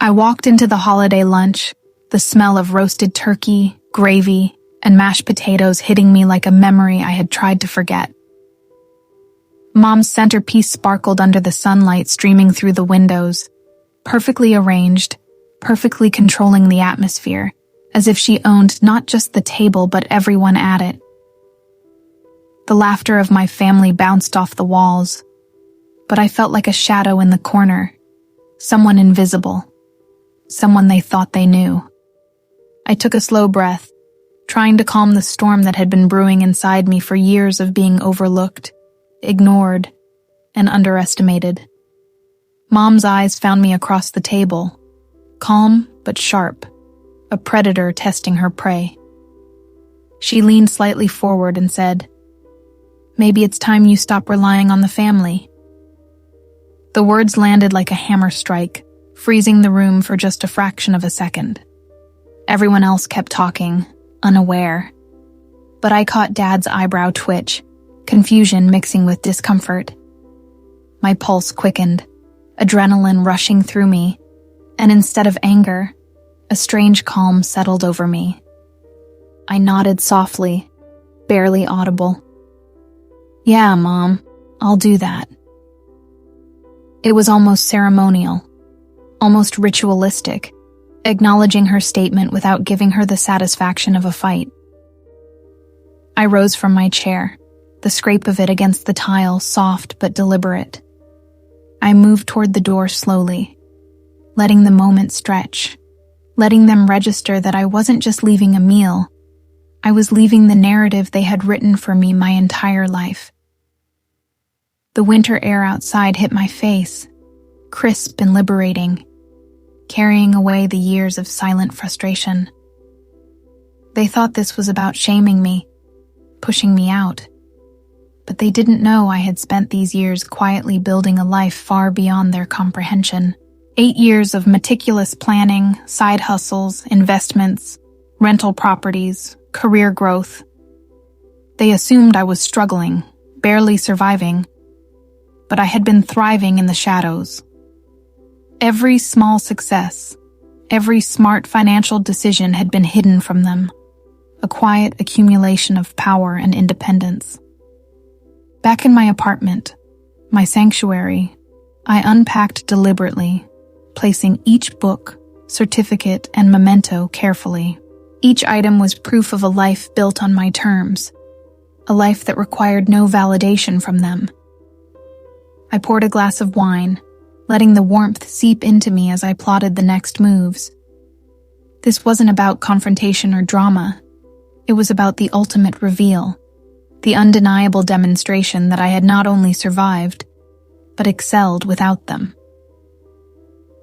I walked into the holiday lunch, the smell of roasted turkey, gravy, and mashed potatoes hitting me like a memory I had tried to forget. Mom's centerpiece sparkled under the sunlight streaming through the windows, perfectly arranged, perfectly controlling the atmosphere, as if she owned not just the table but everyone at it. The laughter of my family bounced off the walls, but I felt like a shadow in the corner, someone invisible, someone they thought they knew. I took a slow breath, trying to calm the storm that had been brewing inside me for years of being overlooked, ignored, and underestimated. Mom's eyes found me across the table, calm but sharp, a predator testing her prey. She leaned slightly forward and said, "Maybe it's time you stop relying on the family." The words landed like a hammer strike, freezing the room for just a fraction of a second. Everyone else kept talking, unaware. But I caught Dad's eyebrow twitch, confusion mixing with discomfort. My pulse quickened, adrenaline rushing through me, and instead of anger, a strange calm settled over me. I nodded softly, barely audible. "Yeah, Mom, I'll do that." It was almost ceremonial, almost ritualistic, acknowledging her statement without giving her the satisfaction of a fight. I rose from my chair, the scrape of it against the tile soft but deliberate. I moved toward the door slowly, letting the moment stretch, letting them register that I wasn't just leaving a meal, I was leaving the narrative they had written for me my entire life. The winter air outside hit my face, crisp and liberating, carrying away the years of silent frustration. They thought this was about shaming me, pushing me out. But they didn't know I had spent these years quietly building a life far beyond their comprehension. 8 years of meticulous planning, side hustles, investments, rental properties, career growth. They assumed I was struggling, barely surviving, but I had been thriving in the shadows. Every small success, every smart financial decision had been hidden from them, a quiet accumulation of power and independence. Back in my apartment, my sanctuary, I unpacked deliberately, placing each book, certificate, and memento carefully. Each item was proof of a life built on my terms, a life that required no validation from them. I poured a glass of wine, letting the warmth seep into me as I plotted the next moves. This wasn't about confrontation or drama. It was about the ultimate reveal, the undeniable demonstration that I had not only survived, but excelled without them.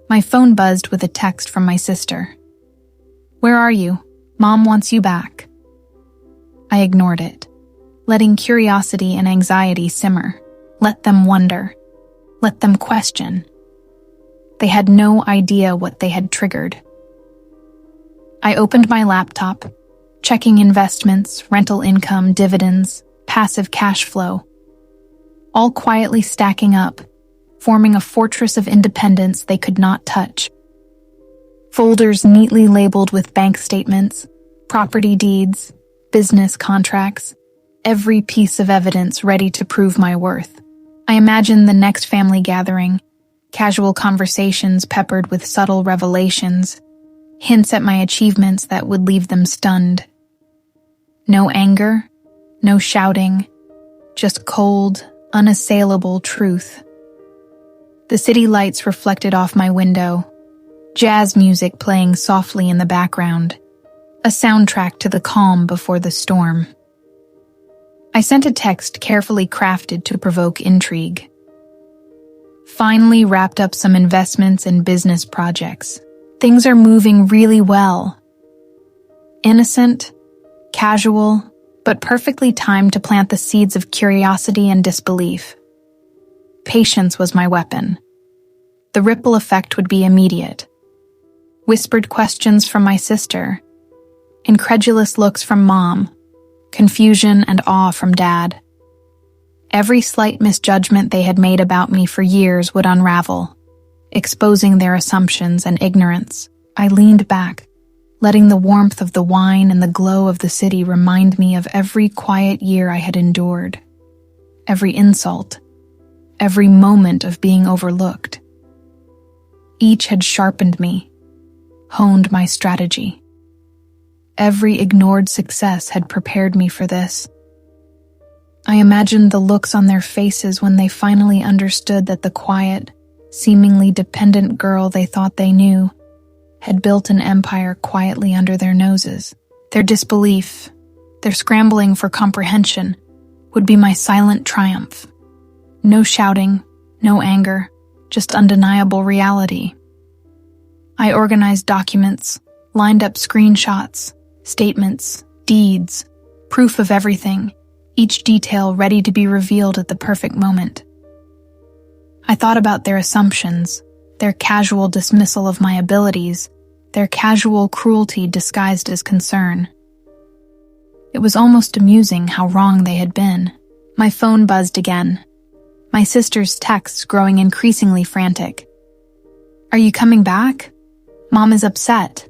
My phone buzzed with a text from my sister. "Where are you? Mom wants you back." I ignored it, letting curiosity and anxiety simmer. Let them wonder. Let them question. They had no idea what they had triggered. I opened my laptop, checking investments, rental income, dividends, passive cash flow, all quietly stacking up, forming a fortress of independence they could not touch. Folders neatly labeled with bank statements, property deeds, business contracts, every piece of evidence ready to prove my worth. I imagined the next family gathering, casual conversations peppered with subtle revelations, hints at my achievements that would leave them stunned. No anger, no shouting, just cold, unassailable truth. The city lights reflected off my window, jazz music playing softly in the background, a soundtrack to the calm before the storm. I sent a text carefully crafted to provoke intrigue. Finally wrapped up some investments and business projects. Things are moving really well. Innocent, casual, but perfectly timed to plant the seeds of curiosity and disbelief. Patience was my weapon. The ripple effect would be immediate. Whispered questions from my sister, incredulous looks from Mom, confusion and awe from Dad. Every slight misjudgment they had made about me for years would unravel, exposing their assumptions and ignorance. I leaned back, letting the warmth of the wine and the glow of the city remind me of every quiet year I had endured, every insult, every moment of being overlooked. Each had sharpened me, honed my strategy. Every ignored success had prepared me for this. I imagined the looks on their faces when they finally understood that the quiet, seemingly dependent girl they thought they knew had built an empire quietly under their noses. Their disbelief, their scrambling for comprehension, would be my silent triumph. No shouting, no anger, just undeniable reality. I organized documents, lined up screenshots, statements, deeds, proof of everything, each detail ready to be revealed at the perfect moment. I thought about their assumptions, their casual dismissal of my abilities, their casual cruelty disguised as concern. It was almost amusing how wrong they had been. My phone buzzed again, my sister's texts growing increasingly frantic. "Are you coming back? Mom is upset."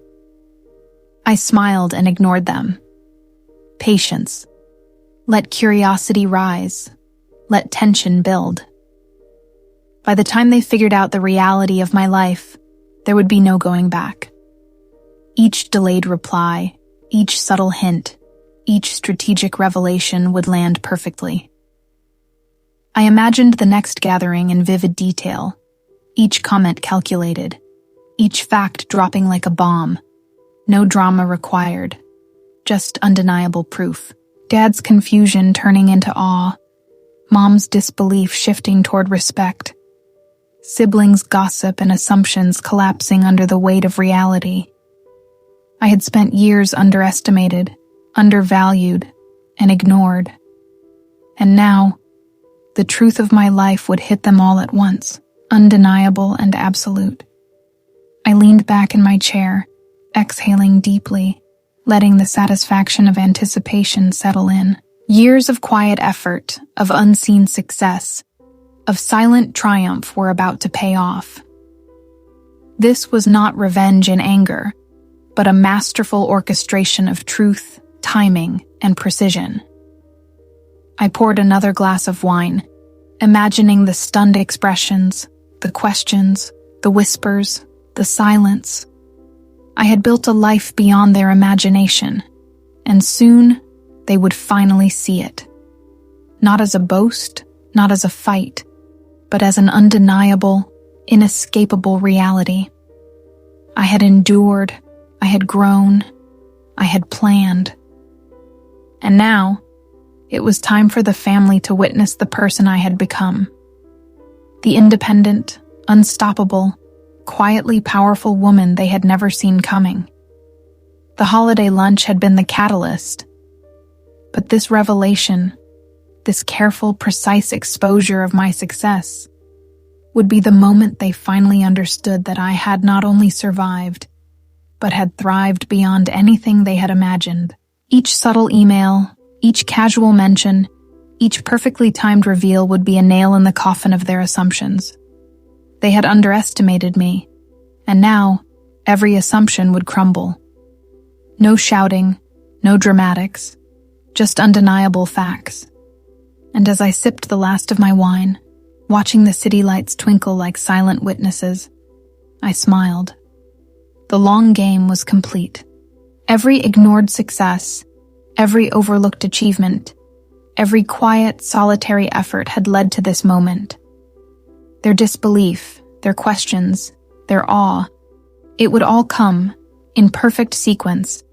I smiled and ignored them. Patience. Let curiosity rise. Let tension build. By the time they figured out the reality of my life, there would be no going back. Each delayed reply, each subtle hint, each strategic revelation would land perfectly. I imagined the next gathering in vivid detail, each comment calculated, each fact dropping like a bomb. No drama required, just undeniable proof. Dad's confusion turning into awe, Mom's disbelief shifting toward respect, siblings' gossip and assumptions collapsing under the weight of reality. I had spent years underestimated, undervalued, and ignored. And now, the truth of my life would hit them all at once, undeniable and absolute. I leaned back in my chair, exhaling deeply, letting the satisfaction of anticipation settle in. Years of quiet effort, of unseen success, of silent triumph were about to pay off. This was not revenge in anger, but a masterful orchestration of truth, timing, and precision. I poured another glass of wine, imagining the stunned expressions, the questions, the whispers, the silence. I had built a life beyond their imagination, and soon they would finally see it. Not as a boast, not as a fight, but as an undeniable, inescapable reality. I had endured, I had grown, I had planned. And now, it was time for the family to witness the person I had become. The independent, unstoppable, quietly powerful woman they had never seen coming. The holiday lunch had been the catalyst, but this revelation, this careful, precise exposure of my success, would be the moment they finally understood that I had not only survived, but had thrived beyond anything they had imagined. Each subtle email, each casual mention, each perfectly timed reveal would be a nail in the coffin of their assumptions. They had underestimated me, and now every assumption would crumble. No shouting, no dramatics, just undeniable facts. And as I sipped the last of my wine, watching the city lights twinkle like silent witnesses, I smiled. The long game was complete. Every ignored success, every overlooked achievement, every quiet, solitary effort had led to this moment. Their disbelief, their questions, their awe, it would all come in perfect sequence,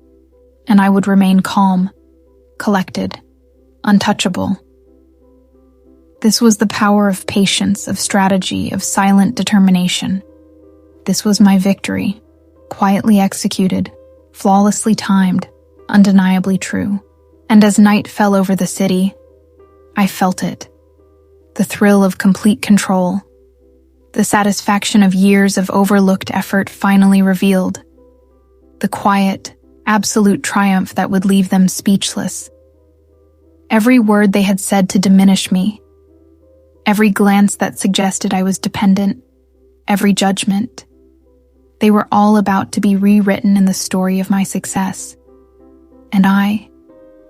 and I would remain calm, collected, untouchable. This was the power of patience, of strategy, of silent determination. This was my victory, quietly executed, flawlessly timed, undeniably true. And as night fell over the city, I felt it. The thrill of complete control. The satisfaction of years of overlooked effort finally revealed. The quiet, absolute triumph that would leave them speechless. Every word they had said to diminish me, every glance that suggested I was dependent, every judgment. They were all about to be rewritten in the story of my success. And I,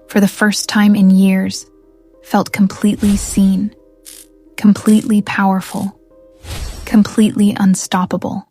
for the first time in years, felt completely seen, completely powerful, completely unstoppable.